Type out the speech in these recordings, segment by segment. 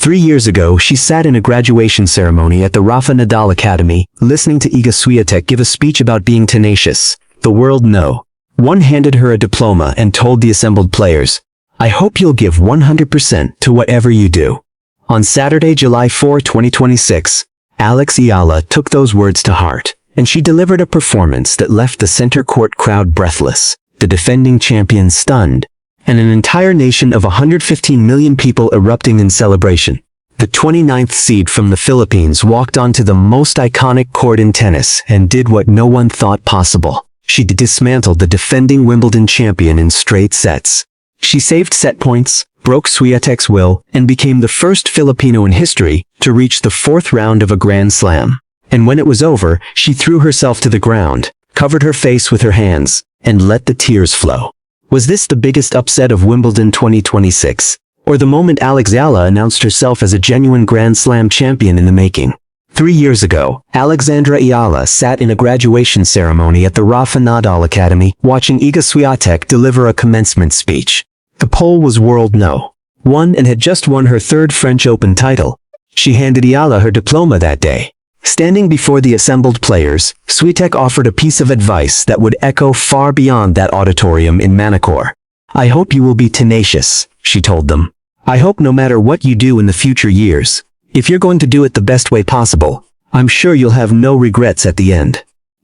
3 years ago, she sat in a graduation ceremony at the Rafa Nadal Academy, listening to Iga Swiatek give a speech about being tenacious. The world no. One handed her a diploma and told the assembled players, "I hope you'll give 100% to whatever you do." On Saturday, July 4, 2026, Eala took those words to heart, and she delivered a performance that left the center court crowd breathless, the defending champion stunned, and an entire nation of 115 million people erupting in celebration. The 29th seed from the Philippines walked onto the most iconic court in tennis and did what no one thought possible. She dismantled the defending Wimbledon champion in straight sets. She saved set points, broke Swiatek's will, and became the first Filipino in history to reach the 4th round of a Grand Slam. And when it was over, she threw herself to the ground, covered her face with her hands, and let the tears flow. Was this the biggest upset of Wimbledon 2026? Or the moment Eala announced herself as a genuine Grand Slam champion in the making? 3 years ago, Eala sat in a graduation ceremony at the Rafa Nadal Academy, watching Iga Swiatek deliver a commencement speech. The poll was world no. Won and had just won her 3rd French Open title. She handed Eala her diploma that day. Standing before the assembled players, Swiatek offered a piece of advice that would echo far beyond that auditorium in Manacor. "I hope you will be tenacious," she told them. "I hope no matter what you do in the future years, if you're going to do it the best way possible, I'm sure you'll have no regrets at the end."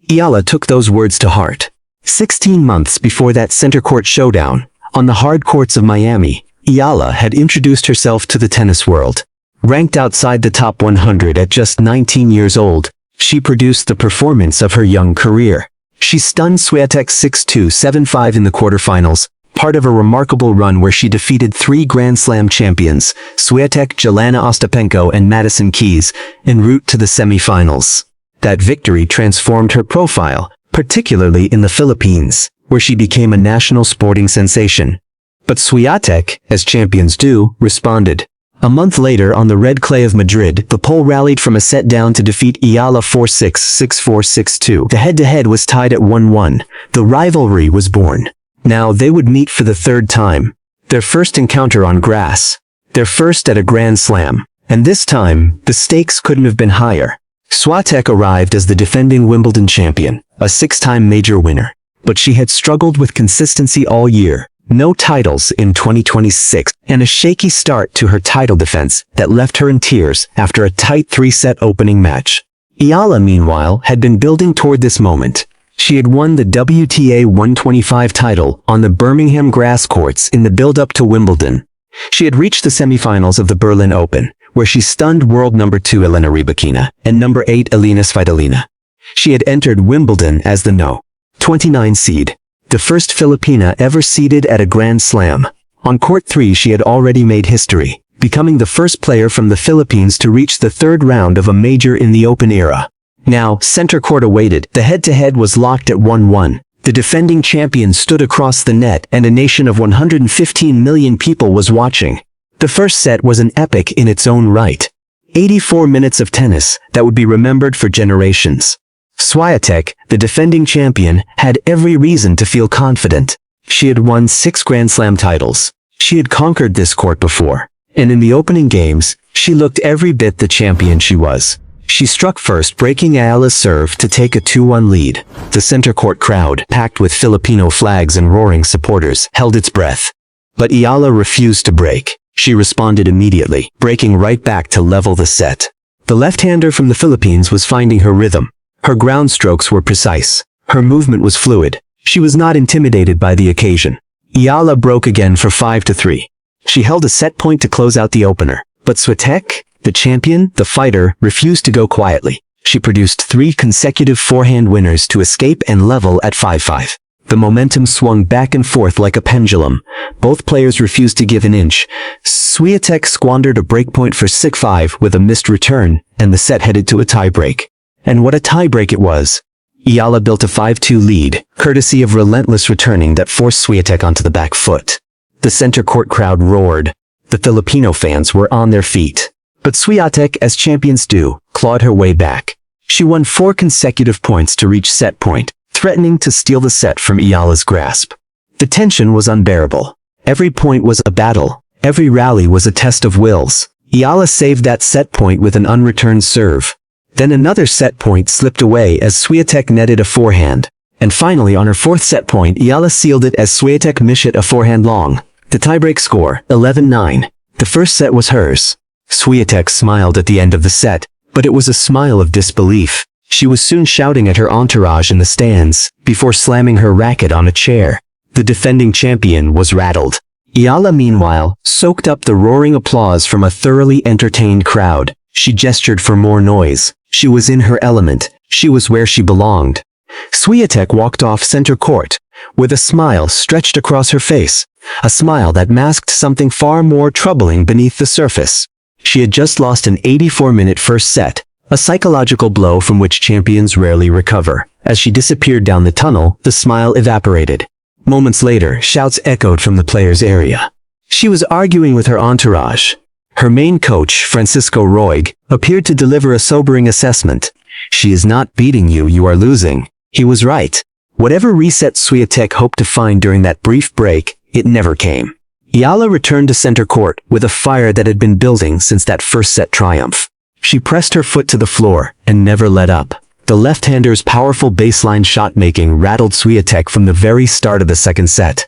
Eala took those words to heart. 16 months before that center court showdown, on the hard courts of Miami, Eala had introduced herself to the tennis world. Ranked outside the top 100 at just 19 years old, she produced the performance of her young career. She stunned Swiatek 6-2, 7-5 in the quarterfinals, part of a remarkable run where she defeated 3 Grand Slam champions, Swiatek, Jelena Ostapenko and Madison Keys, en route to the semifinals. That victory transformed her profile, particularly in the Philippines, where she became a national sporting sensation. But Swiatek, as champions do, responded. A month later, on the red clay of Madrid, the Pole rallied from a set down to defeat Eala 4-6, 6-4, 6-2. The head-to-head was tied at 1-1. The rivalry was born. Now they would meet for the 3rd time. Their first encounter on grass. Their first at a Grand Slam. And this time, the stakes couldn't have been higher. Swiatek arrived as the defending Wimbledon champion, a 6-time major winner. But she had struggled with consistency all year. No titles in 2026, and a shaky start to her title defense that left her in tears after a tight 3-set opening match. Eala, meanwhile, had been building toward this moment. She had won the WTA 125 title on the Birmingham grass courts in the build-up to Wimbledon. She had reached the semifinals of the Berlin Open, where she stunned world number 2 Elena Rybakina and number 8 Elina Svitolina. She had entered Wimbledon as the No. 29 seed. The first Filipina ever seeded at a Grand Slam. On court 3 she had already made history, becoming the first player from the Philippines to reach the 3rd round of a major in the Open era. Now, center court awaited. The head-to-head was locked at 1-1. The defending champion stood across the net and a nation of 115 million people was watching. The first set was an epic in its own right. 84 minutes of tennis that would be remembered for generations. Swiatek, the defending champion, had every reason to feel confident. She had won 6 Grand Slam titles. She had conquered this court before. And in the opening games, she looked every bit the champion she was. She struck first, breaking Eala's serve to take a 2-1 lead. The center court crowd, packed with Filipino flags and roaring supporters, held its breath. But Eala refused to break. She responded immediately, breaking right back to level the set. The left-hander from the Philippines was finding her rhythm. Her ground strokes were precise. Her movement was fluid. She was not intimidated by the occasion. Eala broke again for 5-3. She held a set point to close out the opener. But Swiatek, the champion, the fighter, refused to go quietly. She produced 3 consecutive forehand winners to escape and level at 5-5. The momentum swung back and forth like a pendulum. Both players refused to give an inch. Swiatek squandered a breakpoint for 6-5 with a missed return, and the set headed to a tiebreak. And what a tiebreak it was. Eala built a 5-2 lead, courtesy of relentless returning that forced Swiatek onto the back foot. The center court crowd roared. The Filipino fans were on their feet. But Swiatek, as champions do, clawed her way back. She won 4 consecutive points to reach set point, threatening to steal the set from Eala's grasp. The tension was unbearable. Every point was a battle. Every rally was a test of wills. Eala saved that set point with an unreturned serve. Then another set point slipped away as Swiatek netted a forehand. And finally on her fourth set point, Eala sealed it as Swiatek missed a forehand long. The tiebreak score, 11-9. The first set was hers. Swiatek smiled at the end of the set, but it was a smile of disbelief. She was soon shouting at her entourage in the stands, before slamming her racket on a chair. The defending champion was rattled. Eala, meanwhile, soaked up the roaring applause from a thoroughly entertained crowd. She gestured for more noise. She was in her element. She was where she belonged. Swiatek walked off center court, with a smile stretched across her face, a smile that masked something far more troubling beneath the surface. She had just lost an 84-minute first set, a psychological blow from which champions rarely recover. As she disappeared down the tunnel, the smile evaporated. Moments later, shouts echoed from the players' area. She was arguing with her entourage. Her main coach, Francisco Roig, appeared to deliver a sobering assessment. "She is not beating you, you are losing." He was right. Whatever reset Swiatek hoped to find during that brief break, it never came. Eala returned to center court with a fire that had been building since that first set triumph. She pressed her foot to the floor and never let up. The left-hander's powerful baseline shot-making rattled Swiatek from the very start of the second set.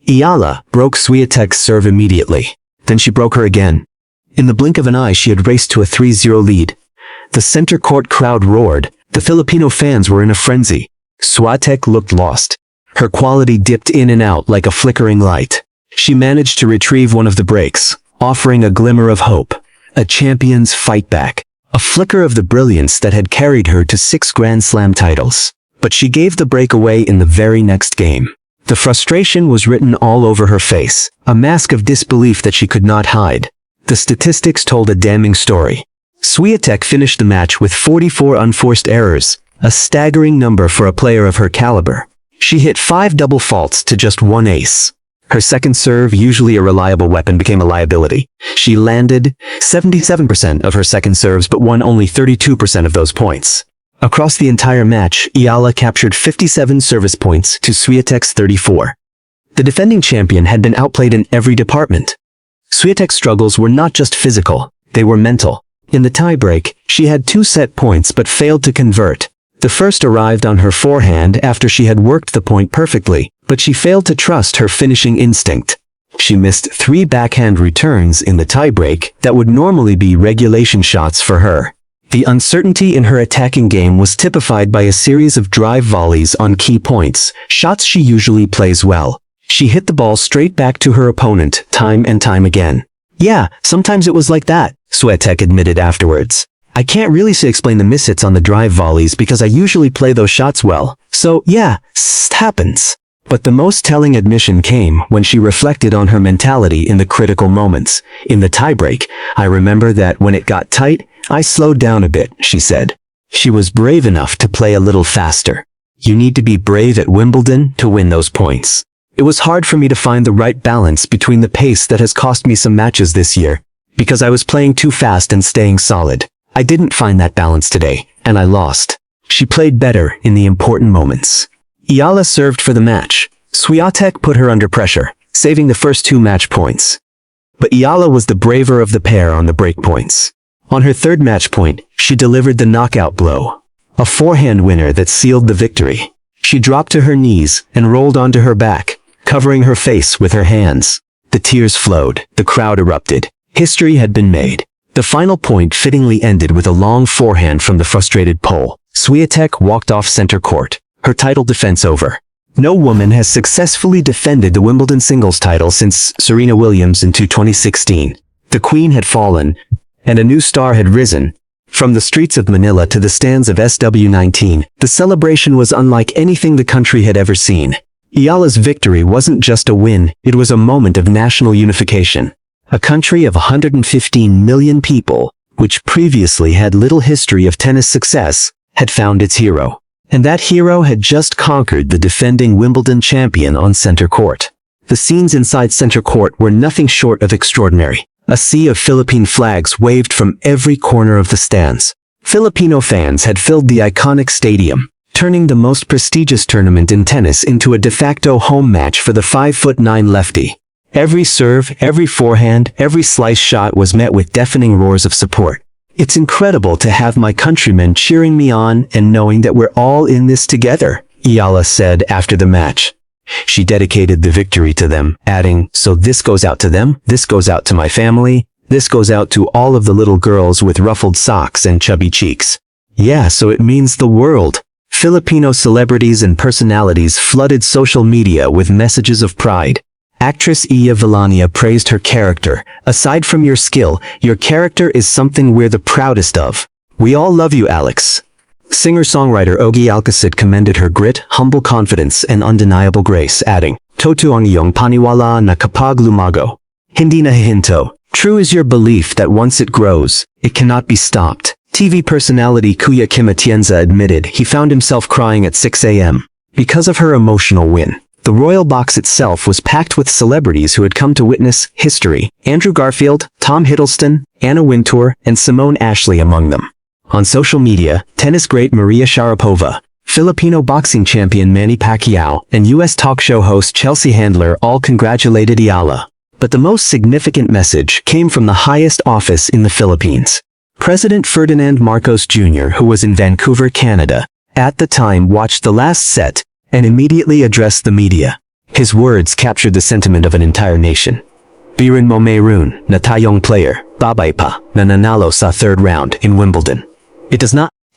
Eala broke Swiatek's serve immediately. Then she broke her again. In the blink of an eye, she had raced to a 3-0 lead. The center court crowd roared. The Filipino fans were in a frenzy. Swiatek looked lost. Her quality dipped in and out like a flickering light. She managed to retrieve one of the breaks, offering a glimmer of hope. A champion's fight back. A flicker of the brilliance that had carried her to 6 Grand Slam titles. But she gave the break away in the very next game. The frustration was written all over her face, a mask of disbelief that she could not hide. The statistics told a damning story. Swiatek finished the match with 44 unforced errors, a staggering number for a player of her caliber. She hit 5 double faults to just 1 ace. Her second serve, usually a reliable weapon, became a liability. She landed 77% of her second serves but won only 32% of those points. Across the entire match, Eala captured 57 service points to Swiatek's 34. The defending champion had been outplayed in every department. Swiatek's struggles were not just physical, they were mental. In the tiebreak, she had 2 set points but failed to convert. The first arrived on her forehand after she had worked the point perfectly, but she failed to trust her finishing instinct. She missed 3 backhand returns in the tiebreak that would normally be regulation shots for her. The uncertainty in her attacking game was typified by a series of drive volleys on key points, shots she usually plays well. She hit the ball straight back to her opponent time and time again. "Yeah, sometimes it was like that," Swiatek admitted afterwards. "I can't really explain the mishits on the drive volleys because I usually play those shots well. So yeah, it happens." But the most telling admission came when she reflected on her mentality in the critical moments. "In the tiebreak, I remember that when it got tight, I slowed down a bit," she said. She was brave enough to play a little faster. You need to be brave at Wimbledon to win those points. It was hard for me to find the right balance between the pace that has cost me some matches this year, because I was playing too fast and staying solid. I didn't find that balance today, and I lost. She played better in the important moments. Eala served for the match. Swiatek put her under pressure, saving the first 2 match points. But Eala was the braver of the pair on the break points. On her third match point, she delivered the knockout blow. A forehand winner that sealed the victory. She dropped to her knees and rolled onto her back, covering her face with her hands. The tears flowed. The crowd erupted. History had been made. The final point fittingly ended with a long forehand from the frustrated Pole. Swiatek walked off center court, her title defense over. No woman has successfully defended the Wimbledon singles title since Serena Williams in 2016. The queen had fallen, and a new star had risen. From the streets of Manila to the stands of SW19, the celebration was unlike anything the country had ever seen. Eala's victory wasn't just a win, it was a moment of national unification. A country of 115 million people, which previously had little history of tennis success, had found its hero. And that hero had just conquered the defending Wimbledon champion on center court. The scenes inside center court were nothing short of extraordinary. A sea of Philippine flags waved from every corner of the stands. Filipino fans had filled the iconic stadium, turning the most prestigious tournament in tennis into a de facto home match for the 5'9" lefty. Every serve, every forehand, every slice shot was met with deafening roars of support. It's incredible to have my countrymen cheering me on and knowing that we're all in this together, Eala said after the match. She dedicated the victory to them, adding, "So this goes out to them, this goes out to my family, this goes out to all of the little girls with ruffled socks and chubby cheeks." Yeah, so it means the world. Filipino celebrities and personalities flooded social media with messages of pride. Actress Iga Swiatek praised her character. "Aside from your skill, your character is something we're the proudest of. We all love you, Alex." Singer-songwriter Ogie Alcacid commended her grit, humble confidence, and undeniable grace, adding, "Totoo ang iyong paniwala na kapag lumago, hindi nahihinto. True is your belief that once it grows, it cannot be stopped." TV personality Kuya Kim Atienza admitted he found himself crying at 6 a.m. because of her emotional win. The royal box itself was packed with celebrities who had come to witness history. Andrew Garfield, Tom Hiddleston, Anna Wintour, and Simone Ashley among them. On social media, tennis great Maria Sharapova, Filipino boxing champion Manny Pacquiao, and U.S. talk show host Chelsea Handler all congratulated Eala. But the most significant message came from the highest office in the Philippines. President Ferdinand Marcos Jr., who was in Vancouver, Canada, at the time watched the last set and immediately addressed the media. His words captured the sentiment of an entire nation. "Birin mo mayroon na tayong player, babay pa, na nanalo sa third round in Wimbledon."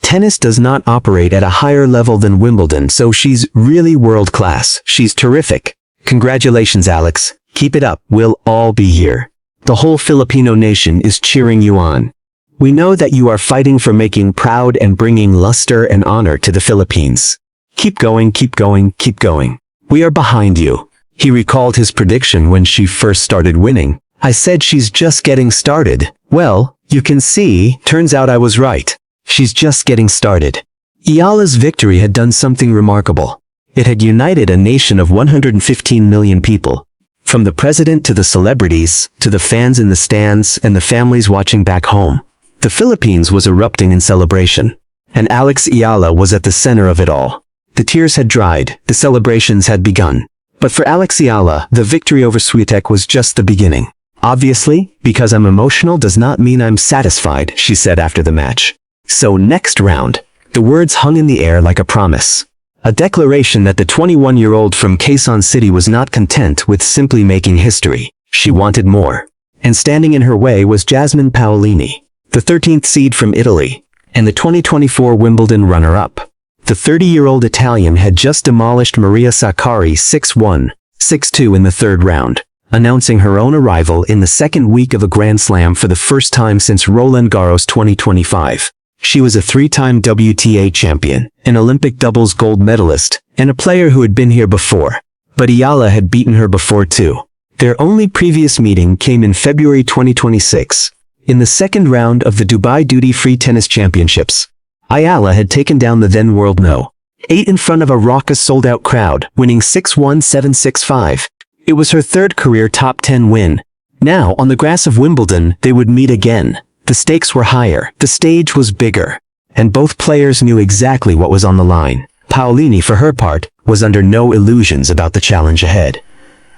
Tennis does not operate at a higher level than Wimbledon, so she's really world class. She's terrific. Congratulations, Alex. Keep it up. We'll all be here. The whole Filipino nation is cheering you on. We know that you are fighting for making proud and bringing luster and honor to the Philippines. Keep going, keep going, keep going. We are behind you. He recalled his prediction when she first started winning. "I said she's just getting started. Well, you can see, turns out I was right. She's just getting started." Eala's victory had done something remarkable. It had united a nation of 115 million people. From the president to the celebrities, to the fans in the stands and the families watching back home. The Philippines was erupting in celebration. And Alex Eala was at the center of it all. The tears had dried, the celebrations had begun. But for Alex Eala, the victory over Swiatek was just the beginning. "Obviously, because I'm emotional does not mean I'm satisfied," she said after the match. "So next round." The words hung in the air like a promise. A declaration that the 21-year-old from Quezon City was not content with simply making history. She wanted more. And standing in her way was Jasmine Paolini, the 13th seed from Italy, and the 2024 Wimbledon runner-up. The 30-year-old Italian had just demolished Maria Sakkari 6-1, 6-2 in the third round, announcing her own arrival in the second week of a Grand Slam for the first time since Roland Garros 2025. She was a three-time WTA champion, an Olympic doubles gold medalist, and a player who had been here before. But Eala had beaten her before too. Their only previous meeting came in February 2026, in the second round of the Dubai Duty-Free Tennis Championships. Eala had taken down the then world No. 8 in front of a raucous sold-out crowd, winning 6-1, 7-6-5. It was her third career top 10 win. Now, on the grass of Wimbledon, they would meet again. The stakes were higher, the stage was bigger, and both players knew exactly what was on the line. Paolini, for her part, was under no illusions about the challenge ahead.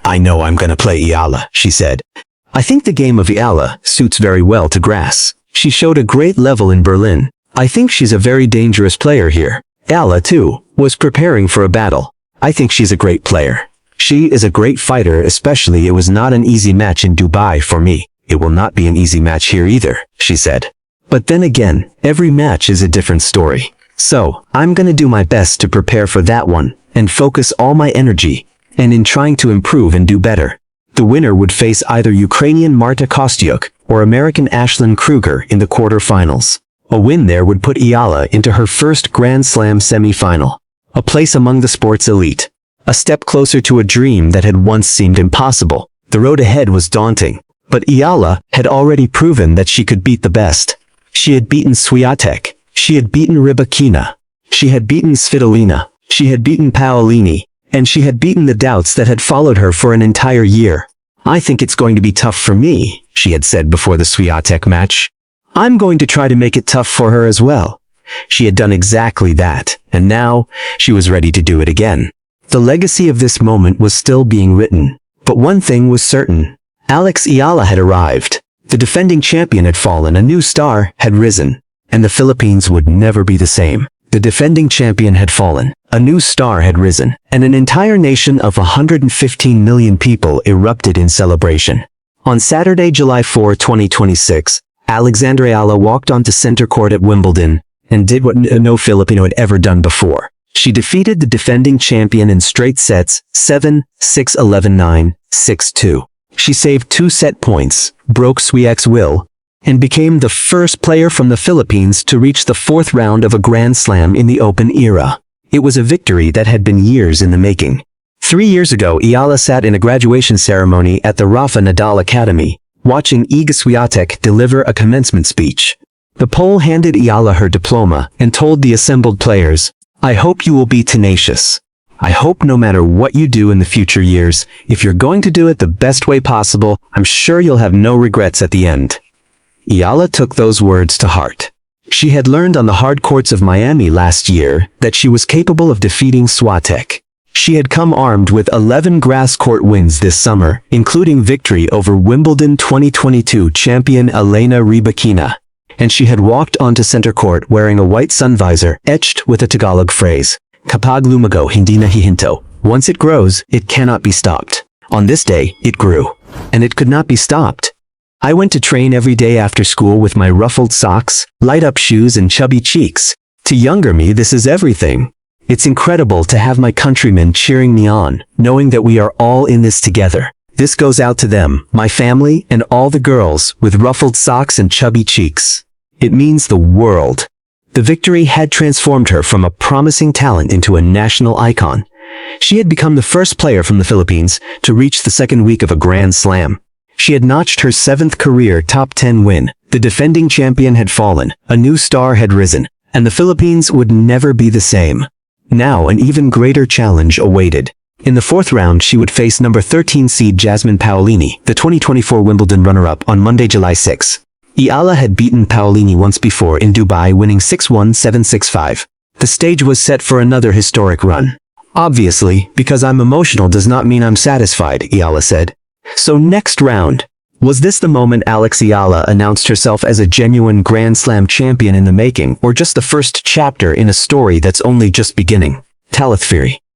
"I know I'm gonna play Eala," she said. "I think the game of Eala suits very well to grass. She showed a great level in Berlin. I think she's a very dangerous player here." Eala, too, was preparing for a battle. "I think she's a great player. She is a great fighter, especially it was not an easy match in Dubai for me. It will not be an easy match here either," she said. "But then again, every match is a different story. So, I'm gonna do my best to prepare for that one, and focus all my energy, and in trying to improve and do better." The winner would face either Ukrainian Marta Kostyuk or American Ashlyn Kruger in the quarterfinals. A win there would put Eala into her first Grand Slam semi-final. A place among the sport's elite. A step closer to a dream that had once seemed impossible. The road ahead was daunting. But Eala had already proven that she could beat the best. She had beaten Swiatek. She had beaten Rybakina. She had beaten Svitolina. She had beaten Paolini. And she had beaten the doubts that had followed her for an entire year. "I think it's going to be tough for me," she had said before the Swiatek match. "I'm going to try to make it tough for her as well." She had done exactly that, and now she was ready to do it again. The legacy of this moment was still being written. But one thing was certain. Eala had arrived. The defending champion had fallen, a new star had risen, and the Philippines would never be the same. The defending champion had fallen, a new star had risen, and an entire nation of 115 million people erupted in celebration. On Saturday, July 4, 2026, Eala walked onto center court at Wimbledon and did what no Filipino had ever done before. She defeated the defending champion in straight sets, 7-6, 11-9, 6-2. She saved 2 set points, broke Swiatek's will, and became the first player from the Philippines to reach the 4th round of a Grand Slam in the Open era. It was a victory that had been years in the making. 3 years ago, Eala sat in a graduation ceremony at the Rafa Nadal Academy, watching Iga Swiatek deliver a commencement speech. The Pole handed Eala her diploma and told the assembled players, "I hope you will be tenacious. I hope no matter what you do in the future years, if you're going to do it the best way possible, I'm sure you'll have no regrets at the end." Eala took those words to heart. She had learned on the hard courts of Miami last year that she was capable of defeating Swiatek. She had come armed with 11 grass court wins this summer, including victory over Wimbledon 2022 champion Elena Rybakina. And she had walked onto center court wearing a white sun visor etched with a Tagalog phrase, "Kapag lumago, hindi na hihinto." Once it grows, it cannot be stopped. On this day, it grew. And it could not be stopped. I went to train every day after school with my ruffled socks, light-up shoes, and chubby cheeks. To younger me, this is everything. It's incredible to have my countrymen cheering me on, knowing that we are all in this together. This goes out to them, my family, and all the girls with ruffled socks and chubby cheeks. It means the world. The victory had transformed her from a promising talent into a national icon. She had become the first player from the Philippines to reach the 2nd week of a Grand Slam. She had notched her 7th career top 10 win. The defending champion had fallen, a new star had risen, and the Philippines would never be the same. Now an even greater challenge awaited. In the 4th round, she would face number 13 seed Jasmine Paolini, the 2024 Wimbledon runner-up, on Monday, July 6. Eala had beaten Paolini once before in Dubai, winning 6-1, 7-6, 5. The stage was set for another historic run. "Obviously, because I'm emotional does not mean I'm satisfied," Eala said. So next round. Was this the moment Eala announced herself as a genuine Grand Slam champion in the making, or just the first chapter in a story that's only just beginning? Talith Theory.